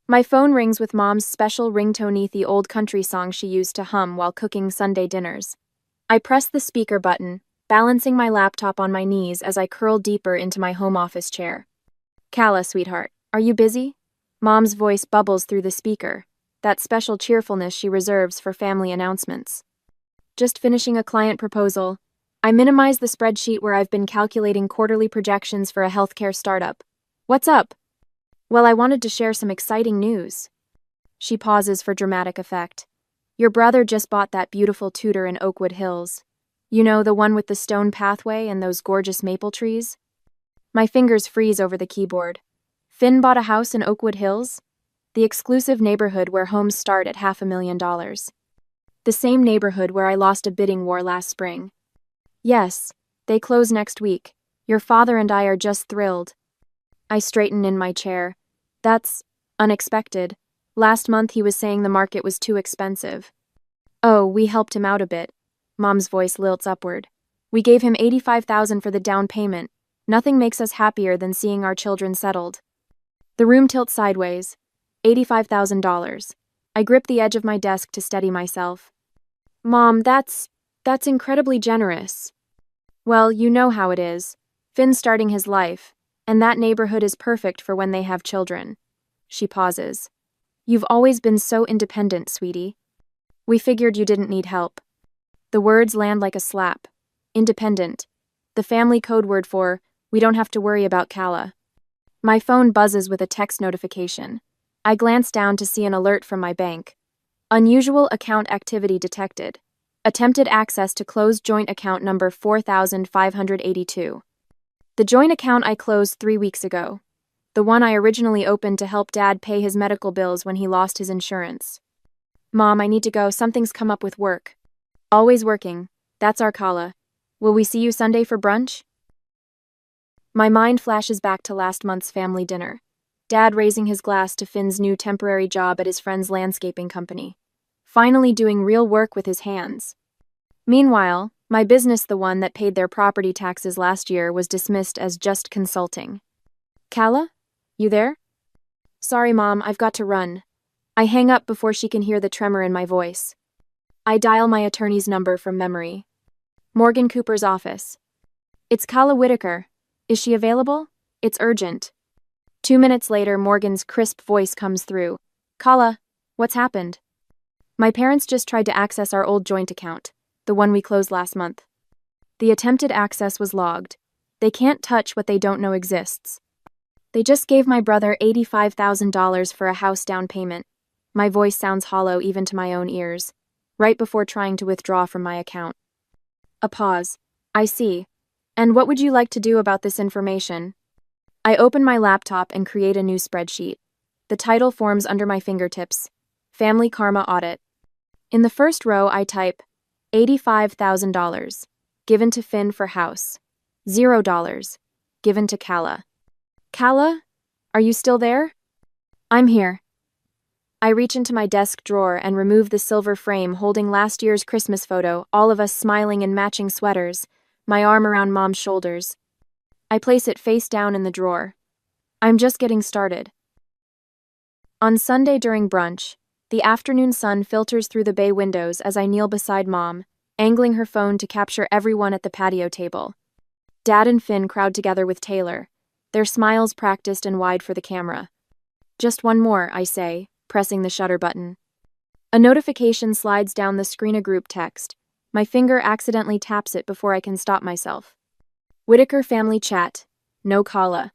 My phone rings with Mom's special ringtone, the old country song she used to hum while cooking Sunday dinners. I press the speaker button, balancing my laptop on my knees as I curl deeper into my home office chair. "Calla, sweetheart, are you busy?" Mom's voice bubbles through the speaker, that special cheerfulness she reserves for family announcements. "Just finishing a client proposal." I minimize the spreadsheet where I've been calculating quarterly projections for a healthcare startup. "What's up?" "Well, I wanted to share some exciting news." She pauses for dramatic effect. "Your brother just bought that beautiful Tudor in Oakwood Hills. You know, the one with the stone pathway and those gorgeous maple trees?" My fingers freeze over the keyboard. Finn bought a house in Oakwood Hills? The exclusive neighborhood where homes start at $500,000. The same neighborhood where I lost a bidding war last spring. "Yes, they close next week. Your father and I are just thrilled." I straighten in my chair. "That's unexpected. Last month he was saying the market was too expensive." "Oh, we helped him out a bit." Mom's voice lilts upward. "We gave him $85,000 for the down payment. Nothing makes us happier than seeing our children settled." The room tilts sideways. $85,000. I grip the edge of my desk to steady myself. "Mom, that's incredibly generous." "Well, you know how it is. Finn's starting his life, and that neighborhood is perfect for when they have children." She pauses. "You've always been so independent, sweetie. We figured you didn't need help." The words land like a slap. Independent. The family code word for, we don't have to worry about Calla. My phone buzzes with a text notification. I glance down to see an alert from my bank. "Unusual account activity detected. Attempted access to closed joint account number 4582. The joint account I closed 3 weeks ago. The one I originally opened to help Dad pay his medical bills when he lost his insurance." "Mom, I need to go. Something's come up with work." "Always working. That's our Calla. Will we see you Sunday for brunch?" My mind flashes back to last month's family dinner. Dad raising his glass to Finn's new temporary job at his friend's landscaping company. Finally doing real work with his hands. Meanwhile, my business, the one that paid their property taxes last year, was dismissed as just consulting. "Calla? You there?" "Sorry, Mom, I've got to run." I hang up before she can hear the tremor in my voice. I dial my attorney's number from memory. Morgan Cooper's office. "It's Calla Whitaker. Is she available? It's urgent." 2 minutes later, Morgan's crisp voice comes through. "Calla, what's happened?" "My parents just tried to access our old joint account, the one we closed last month. The attempted access was logged. They can't touch what they don't know exists. They just gave my brother $85,000 for a house down payment." My voice sounds hollow even to my own ears, right before trying to withdraw from my account. A pause. "I see. And what would you like to do about this information?" I open my laptop and create a new spreadsheet. The title forms under my fingertips. Family Karma Audit. In the first row, I type $85,000, given to Finn for house. $0, given to Calla. "Calla? Are you still there?" "I'm here." I reach into my desk drawer and remove the silver frame holding last year's Christmas photo, all of us smiling in matching sweaters, my arm around Mom's shoulders. I place it face down in the drawer. I'm just getting started. On Sunday during brunch, the afternoon sun filters through the bay windows as I kneel beside Mom, angling her phone to capture everyone at the patio table. Dad and Finn crowd together with Taylor, their smiles practiced and wide for the camera. "Just one more," I say, pressing the shutter button. A notification slides down the screen, a group text. My finger accidentally taps it before I can stop myself. "Whitaker family chat. No Calla."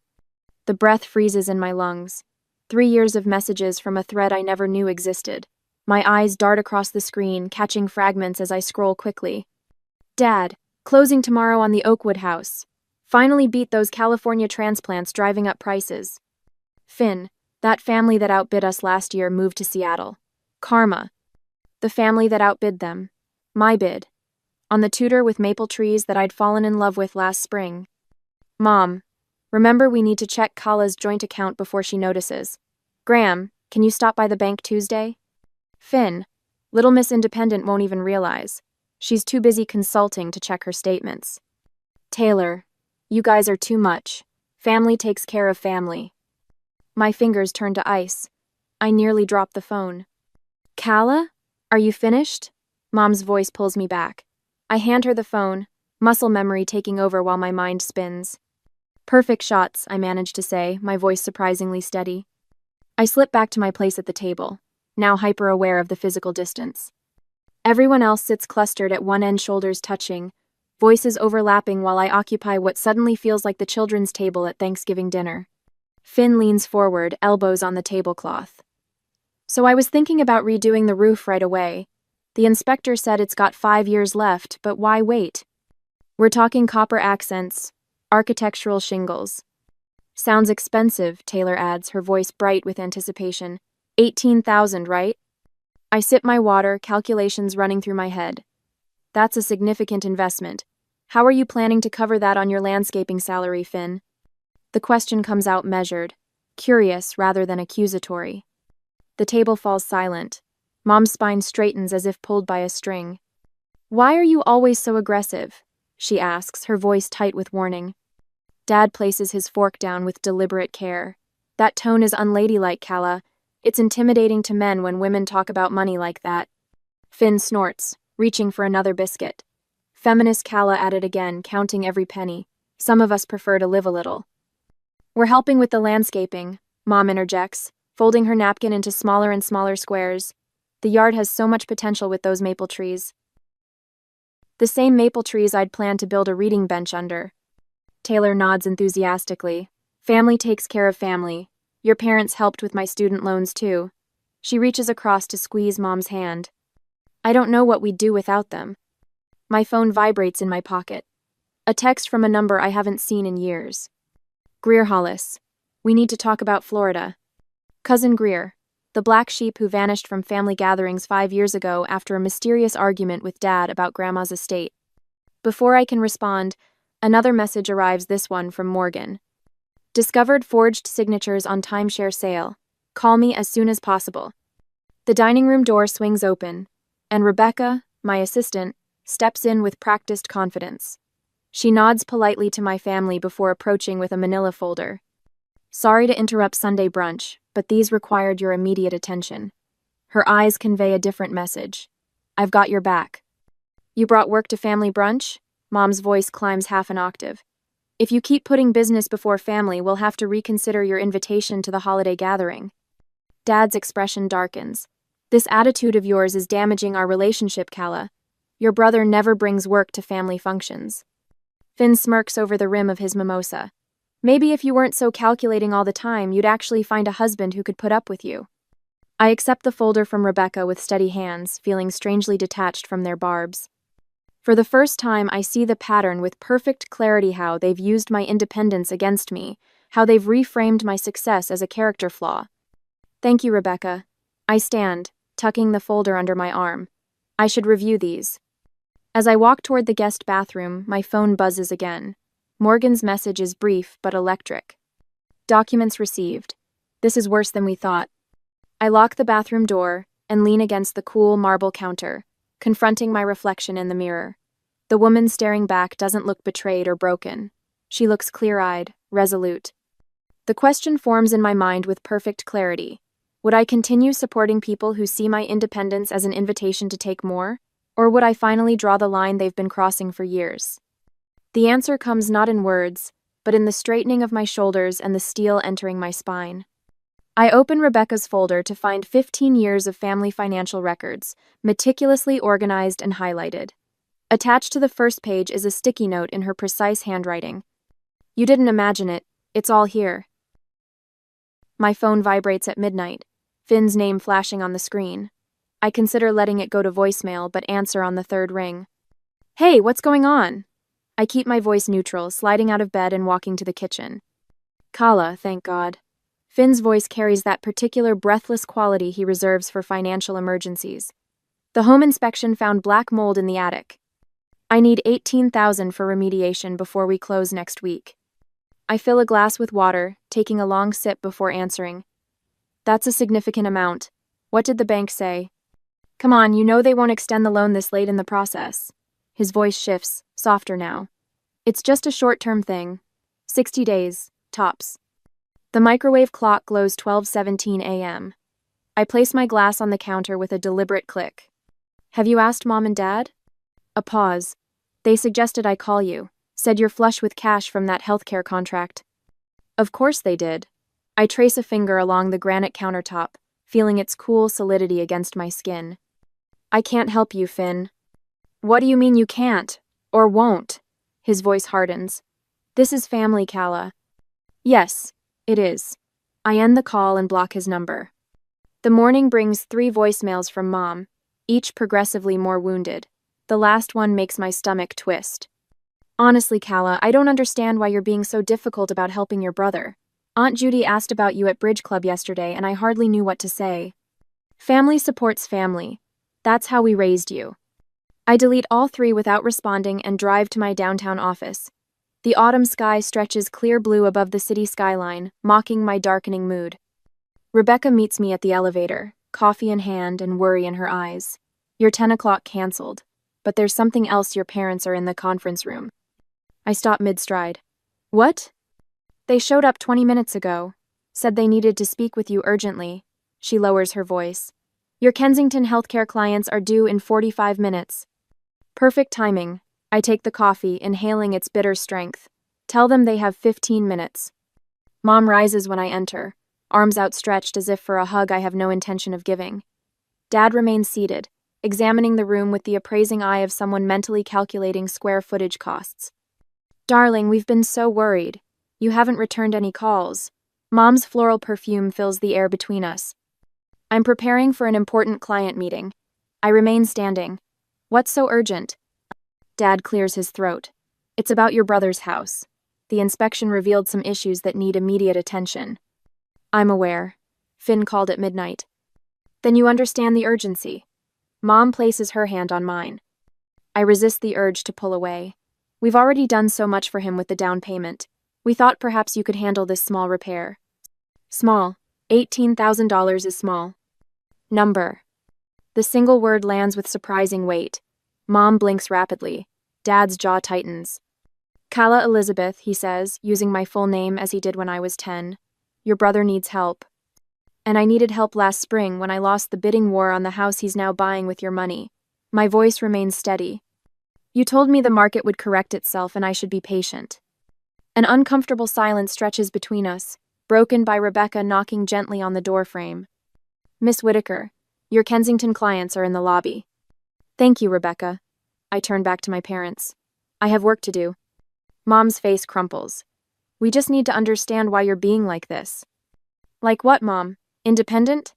The breath freezes in my lungs. 3 years of messages from a thread I never knew existed. My eyes dart across the screen, catching fragments as I scroll quickly. "Dad, closing tomorrow on the Oakwood house. Finally beat those California transplants driving up prices." "Finn, that family that outbid us last year moved to Seattle. Karma. The family that outbid them. My bid. On the Tudor with maple trees that I'd fallen in love with last spring. Mom, remember we need to check Calla's joint account before she notices. Graham, can you stop by the bank Tuesday? Finn, Little Miss Independent won't even realize. She's too busy consulting to check her statements. Taylor, you guys are too much. Family takes care of family." My fingers turn to ice. I nearly dropped the phone. Kala? Are you finished? Mom's voice pulls me back. I hand her the phone, muscle memory taking over while my mind spins. Perfect shots, I manage to say, my voice surprisingly steady. I slip back to my place at the table, now hyper-aware of the physical distance. Everyone else sits clustered at one end, shoulders touching, voices overlapping while I occupy what suddenly feels like the children's table at Thanksgiving dinner. Finn leans forward, elbows on the tablecloth. So I was thinking about redoing the roof right away. The inspector said it's got 5 years left, but why wait? We're talking copper accents, architectural shingles. Sounds expensive, Taylor adds, her voice bright with anticipation. 18,000, right? I sip my water, calculations running through my head. That's a significant investment. How are you planning to cover that on your landscaping salary, Finn? The question comes out measured, curious rather than accusatory. The table falls silent. Mom's spine straightens as if pulled by a string. Why are you always so aggressive? She asks, her voice tight with warning. Dad places his fork down with deliberate care. That tone is unladylike, Kala. It's intimidating to men when women talk about money like that. Finn snorts, reaching for another biscuit. Feminist Kala at it again, counting every penny. Some of us prefer to live a little. We're helping with the landscaping, Mom interjects, folding her napkin into smaller and smaller squares. The yard has so much potential with those maple trees. The same maple trees I'd planned to build a reading bench under. Taylor nods enthusiastically. Family takes care of family. Your parents helped with my student loans too. She reaches across to squeeze Mom's hand. I don't know what we'd do without them. My phone vibrates in my pocket. A text from a number I haven't seen in years. Greer Hollis. We need to talk about Florida. Cousin Greer, the black sheep who vanished from family gatherings 5 years ago after a mysterious argument with Dad about Grandma's estate. Before I can respond, another message arrives, this one from Morgan. Discovered forged signatures on timeshare sale. Call me as soon as possible. The dining room door swings open, and Rebecca, my assistant, steps in with practiced confidence. She nods politely to my family before approaching with a manila folder. Sorry to interrupt Sunday brunch, but these required your immediate attention. Her eyes convey a different message. I've got your back. You brought work to family brunch? Mom's voice climbs half an octave. If you keep putting business before family, we'll have to reconsider your invitation to the holiday gathering. Dad's expression darkens. This attitude of yours is damaging our relationship, Kala. Your brother never brings work to family functions. Finn smirks over the rim of his mimosa. Maybe if you weren't so calculating all the time, you'd actually find a husband who could put up with you. I accept the folder from Rebecca with steady hands, feeling strangely detached from their barbs. For the first time, I see the pattern with perfect clarity, how they've used my independence against me, how they've reframed my success as a character flaw. Thank you, Rebecca. I stand, tucking the folder under my arm. I should review these. As I walk toward the guest bathroom, my phone buzzes again. Morgan's message is brief but electric. Documents received. This is worse than we thought. I lock the bathroom door and lean against the cool marble counter, confronting my reflection in the mirror. The woman staring back doesn't look betrayed or broken. She looks clear-eyed, resolute. The question forms in my mind with perfect clarity. Would I continue supporting people who see my independence as an invitation to take more? Or would I finally draw the line they've been crossing for years? The answer comes not in words, but in the straightening of my shoulders and the steel entering my spine. I open Rebecca's folder to find 15 years of family financial records, meticulously organized and highlighted. Attached to the first page is a sticky note in her precise handwriting. You didn't imagine it, it's all here. My phone vibrates at midnight, Finn's name flashing on the screen. I consider letting it go to voicemail, but answer on the third ring. Hey, what's going on? I keep my voice neutral, sliding out of bed and walking to the kitchen. Kala, thank God. Finn's voice carries that particular breathless quality he reserves for financial emergencies. The home inspection found black mold in the attic. I need 18,000 for remediation before we close next week. I fill a glass with water, taking a long sip before answering. That's a significant amount. What did the bank say? Come on, you know they won't extend the loan this late in the process. His voice shifts, softer now. It's just a short-term thing. 60 days, tops. The microwave clock glows 12:17 a.m. I place my glass on the counter with a deliberate click. Have you asked Mom and Dad? A pause. They suggested I call you. Said you're flush with cash from that healthcare contract. Of course they did. I trace a finger along the granite countertop, feeling its cool solidity against my skin. I can't help you, Finn. What do you mean you can't? Or won't? His voice hardens. This is family, Calla. Yes, it is. I end the call and block his number. The morning brings 3 voicemails from Mom, each progressively more wounded. The last one makes my stomach twist. Honestly, Calla, I don't understand why you're being so difficult about helping your brother. Aunt Judy asked about you at Bridge Club yesterday and I hardly knew what to say. Family supports family. That's how we raised you. I delete all 3 without responding and drive to my downtown office. The autumn sky stretches clear blue above the city skyline, mocking my darkening mood. Rebecca meets me at the elevator, coffee in hand and worry in her eyes. Your 10 o'clock canceled, but there's something else. Your parents are in the conference room. I stop mid-stride. What? They showed up 20 minutes ago. Said they needed to speak with you urgently. She lowers her voice. Your Kensington healthcare clients are due in 45 minutes. Perfect timing. I take the coffee, inhaling its bitter strength. Tell them they have 15 minutes. Mom rises when I enter, arms outstretched as if for a hug I have no intention of giving. Dad remains seated, examining the room with the appraising eye of someone mentally calculating square footage costs. Darling, we've been so worried. You haven't returned any calls. Mom's floral perfume fills the air between us. I'm preparing for an important client meeting. I remain standing. What's so urgent? Dad clears his throat. It's about your brother's house. The inspection revealed some issues that need immediate attention. I'm aware. Finn called at midnight. Then you understand the urgency. Mom places her hand on mine. I resist the urge to pull away. We've already done so much for him with the down payment. We thought perhaps you could handle this small repair. Small. $18,000 is small. Number. The single word lands with surprising weight. Mom blinks rapidly. Dad's jaw tightens. Calla Elizabeth, he says, using my full name as he did when I was 10. Your brother needs help. And I needed help last spring when I lost the bidding war on the house he's now buying with your money. My voice remains steady. You told me the market would correct itself and I should be patient. An uncomfortable silence stretches between us, broken by Rebecca knocking gently on the doorframe. Miss Whitaker, your Kensington clients are in the lobby. Thank you, Rebecca. I turn back to my parents. I have work to do. Mom's face crumples. We just need to understand why you're being like this. Like what, Mom? Independent?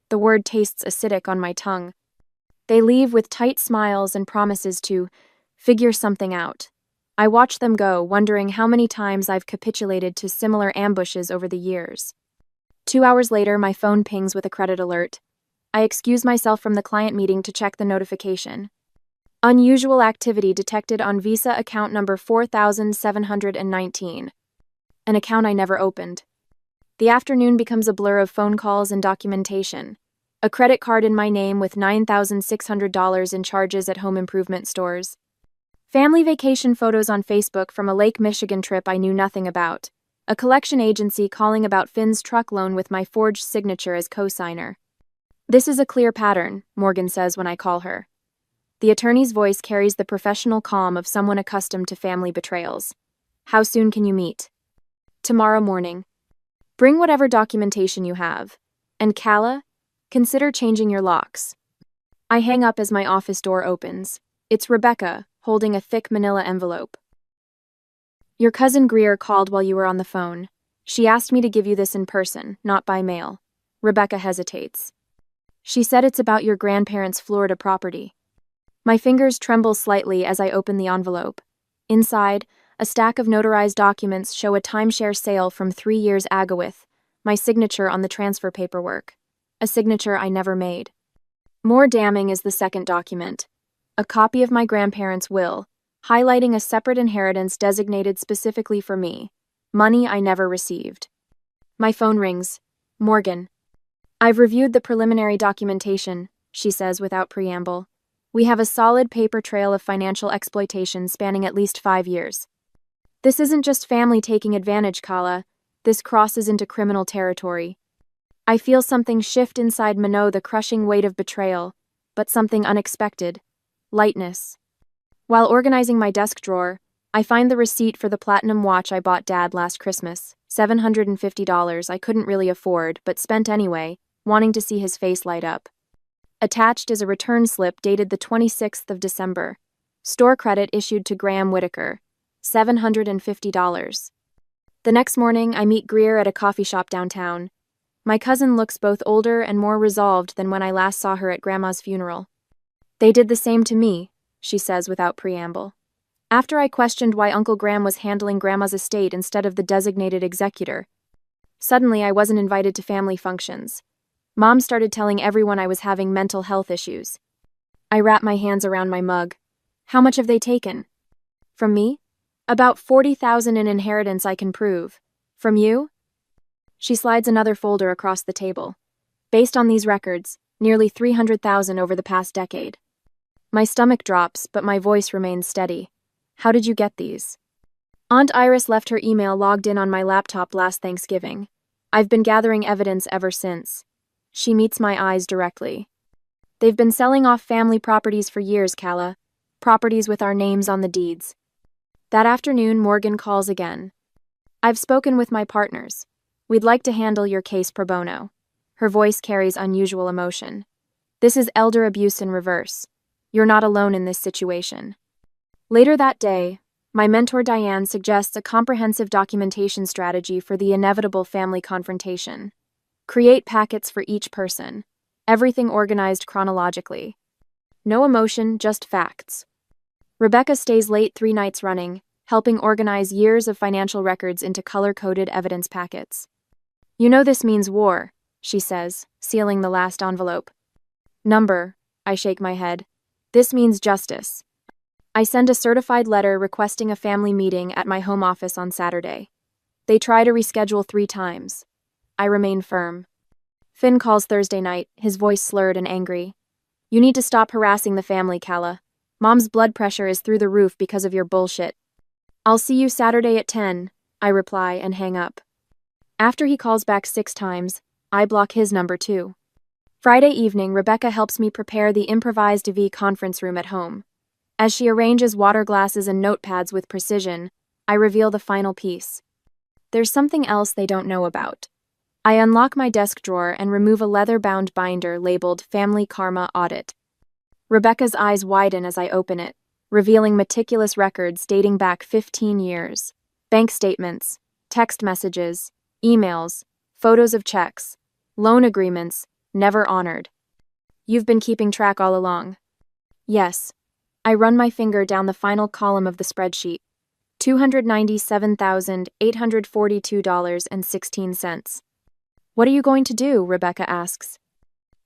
The word tastes acidic on my tongue. They leave with tight smiles and promises to figure something out. I watch them go, wondering how many times I've capitulated to similar ambushes over the years. 2 hours later, my phone pings with a credit alert. I excuse myself from the client meeting to check the notification. Unusual activity detected on Visa account number 4719. An account I never opened. The afternoon becomes a blur of phone calls and documentation. A credit card in my name with $9,600 in charges at home improvement stores. Family vacation photos on Facebook from a Lake Michigan trip I knew nothing about. A collection agency calling about Finn's truck loan with my forged signature as co-signer. This is a clear pattern, Morgan says when I call her. The attorney's voice carries the professional calm of someone accustomed to family betrayals. How soon can you meet? Tomorrow morning. Bring whatever documentation you have. And Calla, consider changing your locks. I hang up as my office door opens. It's Rebecca, holding a thick manila envelope. Your cousin Greer called while you were on the phone. She asked me to give you this in person, not by mail. Rebecca hesitates. She said it's about your grandparents' Florida property. My fingers tremble slightly as I open the envelope. Inside, a stack of notarized documents show a timeshare sale from 3 years Agawith, my signature on the transfer paperwork. A signature I never made. More damning is the second document. A copy of my grandparents' will, highlighting a separate inheritance designated specifically for me. Money I never received. My phone rings. Morgan. I've reviewed the preliminary documentation, she says without preamble. We have a solid paper trail of financial exploitation spanning at least 5 years. This isn't just family taking advantage, Calla. This crosses into criminal territory. I feel something shift inside Minot, the crushing weight of betrayal, but something unexpected: lightness. While organizing my desk drawer, I find the receipt for the platinum watch I bought Dad last Christmas, $750 I couldn't really afford, but spent anyway, wanting to see his face light up. Attached is a return slip dated the 26th of December. Store credit issued to Graham Whitaker, $750. The next morning, I meet Greer at a coffee shop downtown. My cousin looks both older and more resolved than when I last saw her at Grandma's funeral. "They did the same to me," she says without preamble. After I questioned why Uncle Graham was handling Grandma's estate instead of the designated executor, suddenly I wasn't invited to family functions. Mom started telling everyone I was having mental health issues. I wrap my hands around my mug. "How much have they taken?" "From me? About 40,000 in inheritance I can prove. From you?" She slides another folder across the table. "Based on these records, nearly 300,000 over the past decade." My stomach drops, but my voice remains steady. "How did you get these?" Aunt Iris left her email logged in on my laptop last Thanksgiving. I've been gathering evidence ever since. She meets my eyes directly. "They've been selling off family properties for years, Calla. Properties with our names on the deeds." That afternoon, Morgan calls again. "I've spoken with my partners. We'd like to handle your case pro bono." Her voice carries unusual emotion. "This is elder abuse in reverse. You're not alone in this situation." Later that day, my mentor Diane suggests a comprehensive documentation strategy for the inevitable family confrontation. Create packets for each person, everything organized chronologically. No emotion, just facts. Rebecca stays late 3 nights running, helping organize years of financial records into color-coded evidence packets. "You know this means war," she says, sealing the last envelope. "Number," I shake my head. "This means justice." I send a certified letter requesting a family meeting at my home office on Saturday. They try to reschedule 3 times. I remain firm. Finn calls Thursday night, his voice slurred and angry. "You need to stop harassing the family, Calla. Mom's blood pressure is through the roof because of your bullshit." "I'll see you Saturday at 10, I reply and hang up. After he calls back 6 times, I block his number too. Friday evening, Rebecca helps me prepare the improvised EV conference room at home. As she arranges water glasses and notepads with precision, I reveal the final piece. There's something else they don't know about. I unlock my desk drawer and remove a leather-bound binder labeled Family Karma Audit. Rebecca's eyes widen as I open it, revealing meticulous records dating back 15 years. Bank statements, text messages, emails, photos of checks, loan agreements, never honored. "You've been keeping track all along." "Yes." I run my finger down the final column of the spreadsheet. $297,842.16. "What are you going to do?" Rebecca asks.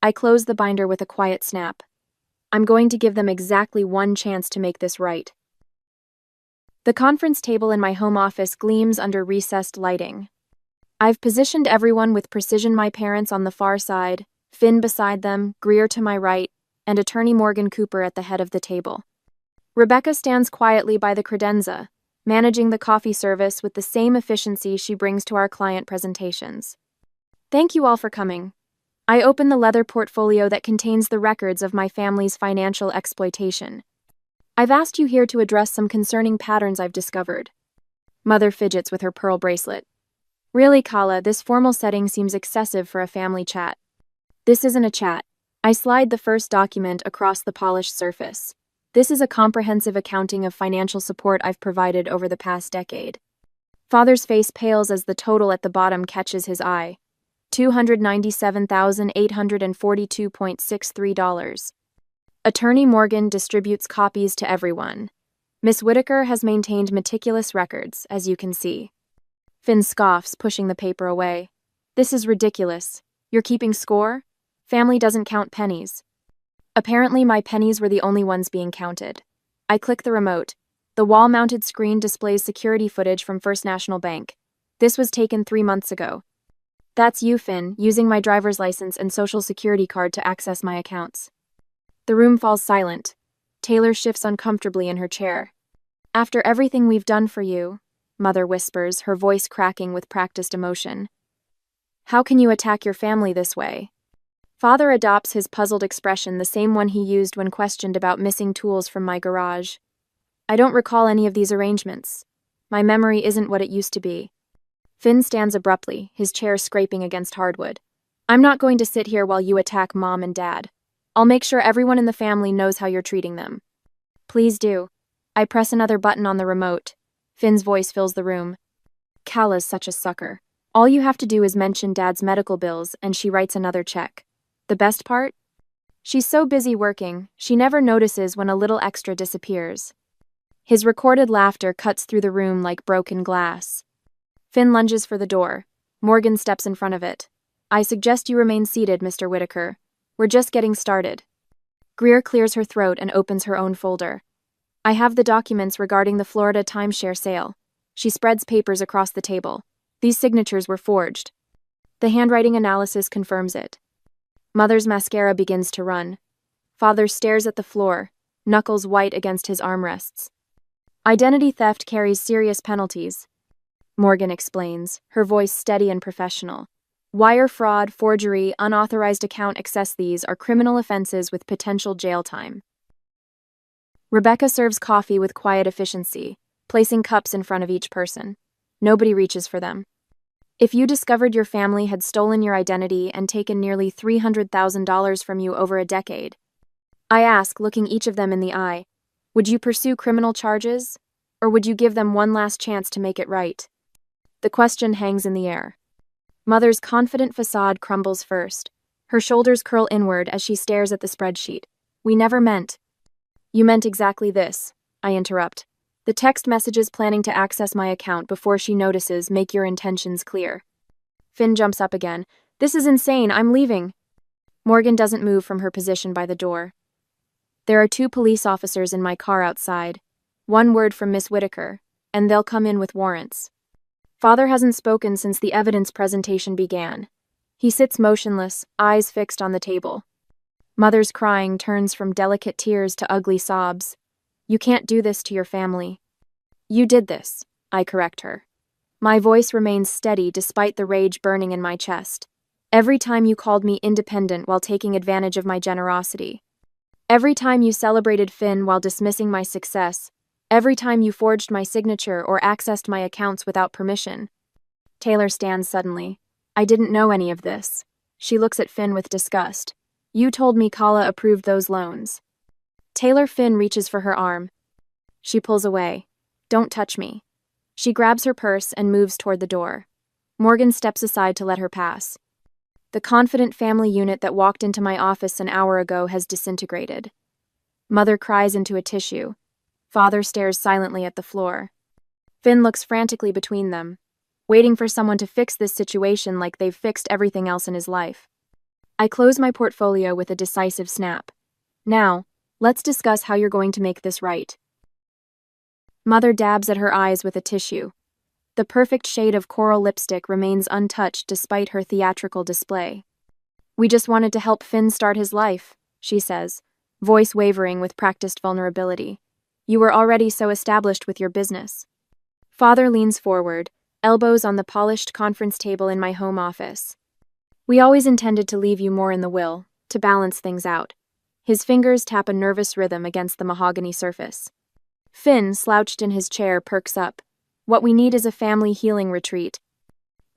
I close the binder with a quiet snap. I'm going to give them exactly one chance to make this right. The conference table in my home office gleams under recessed lighting. I've positioned everyone with precision: my parents on the far side, Finn beside them, Greer to my right, and attorney Morgan Cooper at the head of the table. Rebecca stands quietly by the credenza, managing the coffee service with the same efficiency she brings to our client presentations. "Thank you all for coming." I open the leather portfolio that contains the records of my family's financial exploitation. "I've asked you here to address some concerning patterns I've discovered." Mother fidgets with her pearl bracelet. "Really, Calla, this formal setting seems excessive for a family chat." "This isn't a chat." I slide the first document across the polished surface. This is a comprehensive accounting of financial support I've provided over the past decade. Father's face pales as the total at the bottom catches his eye. $297,842.63. Attorney Morgan distributes copies to everyone. Miss Whitaker has maintained meticulous records, as you can see. Finn scoffs, pushing the paper away. "This is ridiculous. You're keeping score? Family doesn't count pennies." Apparently, my pennies were the only ones being counted. I click the remote. The wall-mounted screen displays security footage from First National Bank. This was taken 3 months ago. "That's you, Finn, using my driver's license and social security card to access my accounts." The room falls silent. Taylor shifts uncomfortably in her chair. "After everything we've done for you," Mother whispers, her voice cracking with practiced emotion, How can you attack your family this way? Father adopts his puzzled expression, the same one he used when questioned about missing tools from my garage. I don't recall any of these arrangements. My memory isn't what it used to be. Finn stands abruptly, his chair scraping against hardwood. I'm not going to sit here while you attack Mom and Dad. I'll make sure everyone in the family knows how you're treating them. Please do. I press another button on the remote. Finn's voice fills the room. Kala's such a sucker. All you have to do is mention Dad's medical bills and she writes another check. The best part? She's so busy working, she never notices when a little extra disappears. His recorded laughter cuts through the room like broken glass. Finn lunges for the door. Morgan steps in front of it. I suggest you remain seated, Mr. Whitaker. We're just getting started. Greer clears her throat and opens her own folder. I have the documents regarding the Florida timeshare sale. She spreads papers across the table. These signatures were forged. The handwriting analysis confirms it. Mother's mascara begins to run. Father stares at the floor, knuckles white against his armrests. Identity theft carries serious penalties. Morgan explains, her voice steady and professional. Wire fraud, forgery, unauthorized account access, these are criminal offenses with potential jail time. Rebecca serves coffee with quiet efficiency, placing cups in front of each person. Nobody reaches for them. If you discovered your family had stolen your identity and taken nearly $300,000 from you over a decade, I ask, looking each of them in the eye, would you pursue criminal charges, or would you give them one last chance to make it right? The question hangs in the air. Mother's confident facade crumbles first. Her shoulders curl inward as she stares at the spreadsheet. We never meant. You meant exactly this, I interrupt. The text messages planning to access my account before she notices make your intentions clear. Finn jumps up again. This is insane, I'm leaving. Morgan doesn't move from her position by the door. There are 2 police officers in my car outside. One word from Miss Whitaker, and they'll come in with warrants. Father hasn't spoken since the evidence presentation began. He sits motionless, eyes fixed on the table. Mother's crying turns from delicate tears to ugly sobs. You can't do this to your family. You did this, I correct her. My voice remains steady despite the rage burning in my chest. Every time you called me independent while taking advantage of my generosity. Every time you celebrated Finn while dismissing my success. Every time you forged my signature or accessed my accounts without permission. Taylor stands suddenly. I didn't know any of this. She looks at Finn with disgust. You told me Kala approved those loans. Taylor Finn reaches for her arm. She pulls away. Don't touch me. She grabs her purse and moves toward the door. Morgan steps aside to let her pass. The confident family unit that walked into my office an hour ago has disintegrated. Mother cries into a tissue. Father stares silently at the floor. Finn looks frantically between them, waiting for someone to fix this situation like they've fixed everything else in his life. I close my portfolio with a decisive snap. Now, let's discuss how you're going to make this right. Mother dabs at her eyes with a tissue. The perfect shade of coral lipstick remains untouched despite her theatrical display. We just wanted to help Finn start his life, she says, voice wavering with practiced vulnerability. You were already so established with your business. Father leans forward, elbows on the polished conference table in my home office. We always intended to leave you more in the will, to balance things out. His fingers tap a nervous rhythm against the mahogany surface. Finn, slouched in his chair, perks up. What we need is a family healing retreat.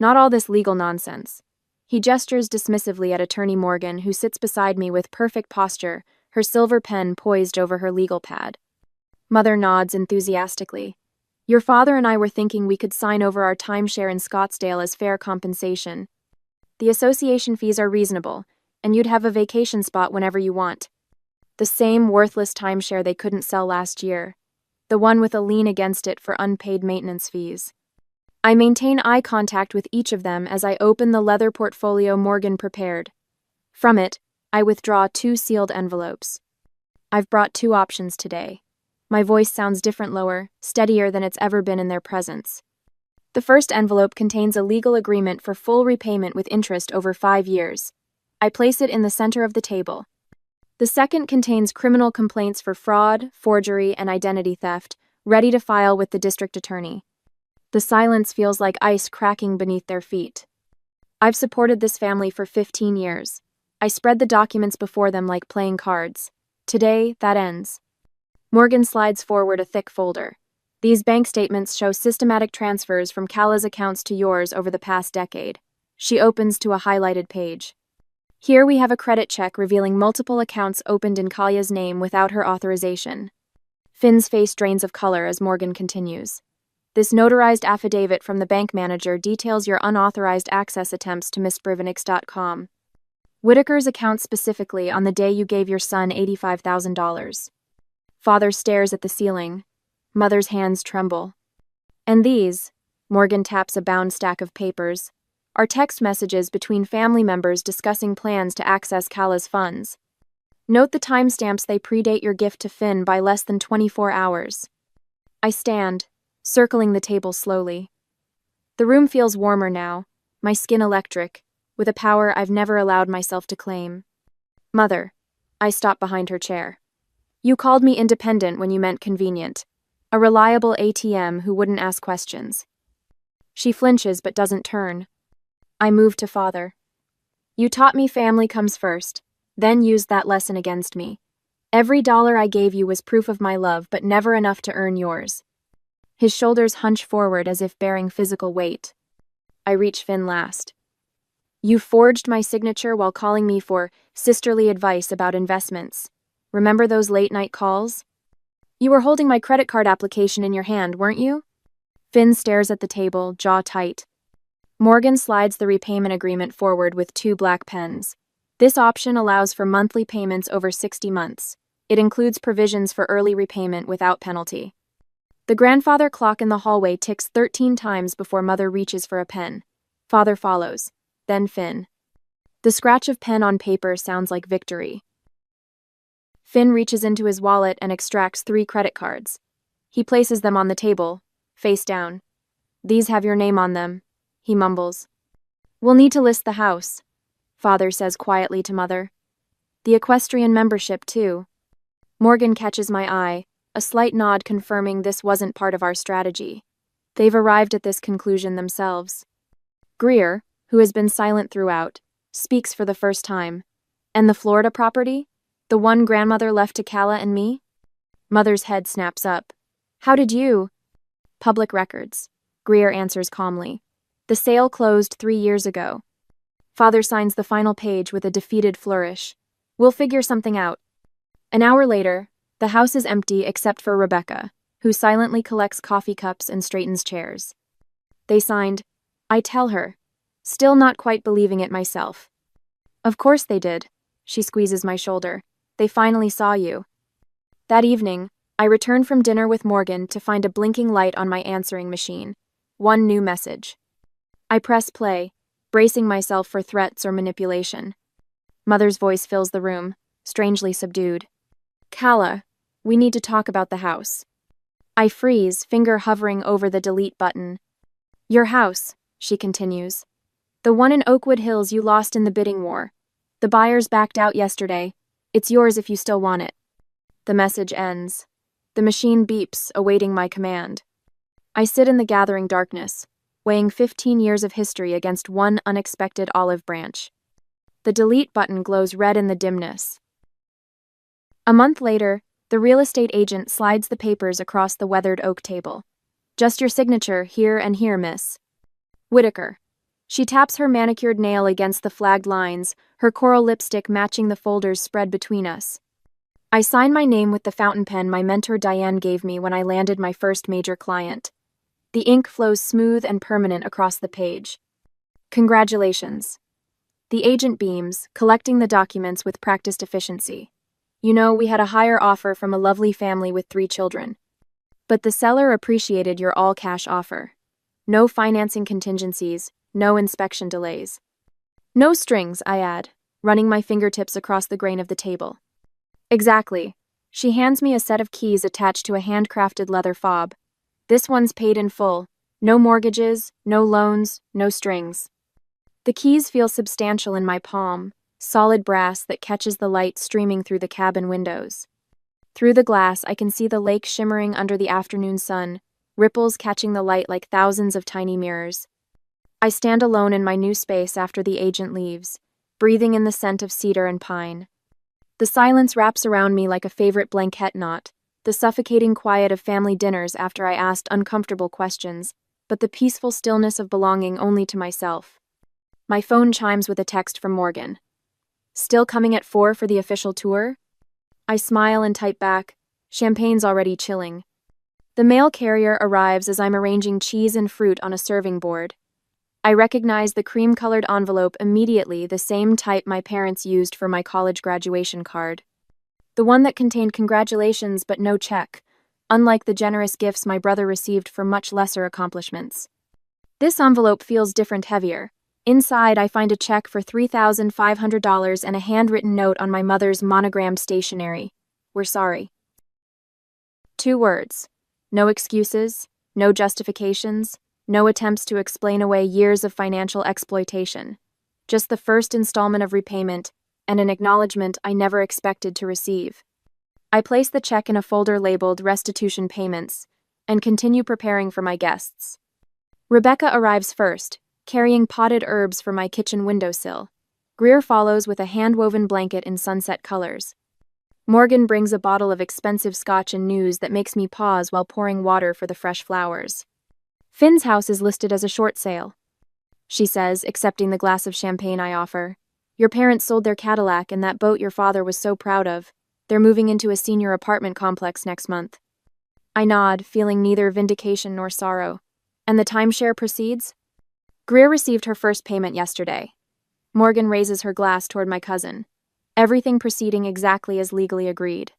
Not all this legal nonsense. He gestures dismissively at Attorney Morgan, who sits beside me with perfect posture, her silver pen poised over her legal pad. Mother nods enthusiastically. Your father and I were thinking we could sign over our timeshare in Scottsdale as fair compensation. The association fees are reasonable, and you'd have a vacation spot whenever you want. The same worthless timeshare they couldn't sell last year. The one with a lien against it for unpaid maintenance fees. I maintain eye contact with each of them as I open the leather portfolio Morgan prepared. From it, I withdraw 2 sealed envelopes. I've brought 2 options today. My voice sounds different, lower, steadier than it's ever been in their presence. The first envelope contains a legal agreement for full repayment with interest over 5 years. I place it in the center of the table. The second contains criminal complaints for fraud, forgery, and identity theft, ready to file with the district attorney. The silence feels like ice cracking beneath their feet. I've supported this family for 15 years. I spread the documents before them like playing cards. Today, that ends. Morgan slides forward a thick folder. These bank statements show systematic transfers from Kala's accounts to yours over the past decade. She opens to a highlighted page. Here we have a credit check revealing multiple accounts opened in Kalya's name without her authorization. Finn's face drains of color as Morgan continues. This notarized affidavit from the bank manager details your unauthorized access attempts to MissBrivenix.com. Whitaker's account specifically on the day you gave your son $85,000. Father stares at the ceiling. Mother's hands tremble. And these, Morgan taps a bound stack of papers, are text messages between family members discussing plans to access Kala's funds. Note the timestamps, they predate your gift to Finn by less than 24 hours. I stand, circling the table slowly. The room feels warmer now, my skin electric, with a power I've never allowed myself to claim. Mother, I stop behind her chair. You called me independent when you meant convenient. A reliable ATM who wouldn't ask questions. She flinches but doesn't turn. I move to Father. You taught me family comes first, then used that lesson against me. Every dollar I gave you was proof of my love, but never enough to earn yours. His shoulders hunch forward as if bearing physical weight. I reach Finn last. You forged my signature while calling me for sisterly advice about investments. Remember those late-night calls? You were holding my credit card application in your hand, weren't you? Finn stares at the table, jaw tight. Morgan slides the repayment agreement forward with 2 black pens. This option allows for monthly payments over 60 months. It includes provisions for early repayment without penalty. The grandfather clock in the hallway ticks 13 times before Mother reaches for a pen. Father follows, then Finn. The scratch of pen on paper sounds like victory. Finn reaches into his wallet and extracts 3 credit cards. He places them on the table, face down. These have your name on them, he mumbles. We'll need to list the house, Father says quietly to Mother. The equestrian membership, too. Morgan catches my eye, a slight nod confirming this wasn't part of our strategy. They've arrived at this conclusion themselves. Greer, who has been silent throughout, speaks for the first time. And the Florida property? The one grandmother left to Kala and me? Mother's head snaps up. How did you? Public records, Greer answers calmly. The sale closed 3 years ago. Father signs the final page with a defeated flourish. We'll figure something out. An hour later, the house is empty except for Rebecca, who silently collects coffee cups and straightens chairs. They signed, I tell her, still not quite believing it myself. Of course they did. She squeezes my shoulder. They finally saw you. That evening, I returned from dinner with Morgan to find a blinking light on my answering machine. One new message. I press play, bracing myself for threats or manipulation. Mother's voice fills the room, strangely subdued. Kala, we need to talk about the house. I freeze, finger hovering over the delete button. Your house, she continues. The one in Oakwood Hills you lost in the bidding war. The buyers backed out yesterday. It's yours if you still want it. The message ends. The machine beeps, awaiting my command. I sit in the gathering darkness, weighing 15 years of history against one unexpected olive branch. The delete button glows red in the dimness. A month later, the real estate agent slides the papers across the weathered oak table. Just your signature, here and here, miss. Whitaker. She taps her manicured nail against the flagged lines, her coral lipstick matching the folders spread between us. I sign my name with the fountain pen my mentor Diane gave me when I landed my first major client. The ink flows smooth and permanent across the page. Congratulations. The agent beams, collecting the documents with practiced efficiency. You know, we had a higher offer from a lovely family with 3 children. But the seller appreciated your all-cash offer. No financing contingencies, no inspection delays. No strings, I add, running my fingertips across the grain of the table. Exactly. She hands me a set of keys attached to a handcrafted leather fob. This one's paid in full. No mortgages, no loans, no strings. The keys feel substantial in my palm, solid brass that catches the light streaming through the cabin windows. Through the glass, I can see the lake shimmering under the afternoon sun, ripples catching the light like thousands of tiny mirrors. I stand alone in my new space after the agent leaves, breathing in the scent of cedar and pine. The silence wraps around me like a favorite blanket knot, the suffocating quiet of family dinners after I asked uncomfortable questions, but the peaceful stillness of belonging only to myself. My phone chimes with a text from Morgan. Still coming at 4 for the official tour? I smile and type back, champagne's already chilling. The mail carrier arrives as I'm arranging cheese and fruit on a serving board. I recognize the cream-colored envelope immediately, the same type my parents used for my college graduation card. The one that contained congratulations but no check, unlike the generous gifts my brother received for much lesser accomplishments. This envelope feels different, heavier. Inside, I find a check for $3,500 and a handwritten note on my mother's monogrammed stationery. We're sorry. 2 words. No excuses, no justifications, no attempts to explain away years of financial exploitation. Just the first installment of repayment and an acknowledgement I never expected to receive. I place the check in a folder labeled Restitution Payments and continue preparing for my guests. Rebecca arrives first, carrying potted herbs for my kitchen windowsill. Greer follows with a hand-woven blanket in sunset colors. Morgan brings a bottle of expensive scotch and news that makes me pause while pouring water for the fresh flowers. Finn's house is listed as a short sale, she says, accepting the glass of champagne I offer. Your parents sold their Cadillac and that boat your father was so proud of. They're moving into a senior apartment complex next month. I nod, feeling neither vindication nor sorrow. And the timeshare proceeds? Greer received her first payment yesterday. Morgan raises her glass toward my cousin. Everything proceeding exactly as legally agreed.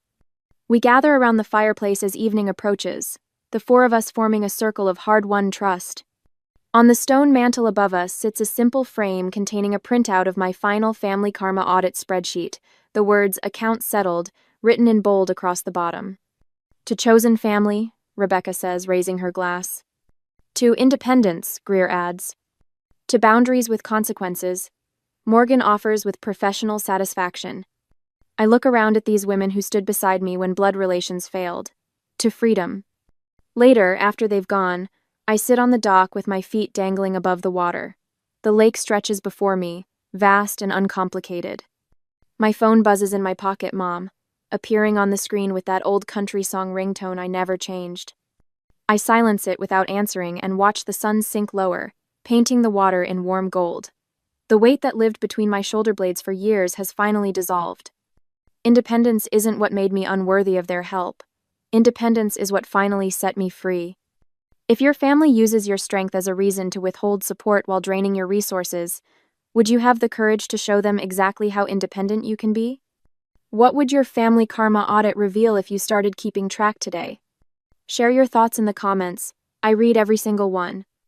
We gather around the fireplace as evening approaches, the 4 of us forming a circle of hard-won trust. On the stone mantel above us sits a simple frame containing a printout of my final family karma audit spreadsheet, the words "account settled" written in bold across the bottom. To chosen family, Rebecca says, raising her glass. To independence, Greer adds. To boundaries with consequences, Morgan offers with professional satisfaction. I look around at these women who stood beside me when blood relations failed. To freedom. Later, after they've gone, I sit on the dock with my feet dangling above the water. The lake stretches before me, vast and uncomplicated. My phone buzzes in my pocket, Mom, appearing on the screen with that old country song ringtone I never changed. I silence it without answering and watch the sun sink lower, painting the water in warm gold. The weight that lived between my shoulder blades for years has finally dissolved. Independence isn't what made me unworthy of their help. Independence is what finally set me free. If your family uses your strength as a reason to withhold support while draining your resources, would you have the courage to show them exactly how independent you can be? What would your family karma audit reveal if you started keeping track today? Share your thoughts in the comments. I read every single one.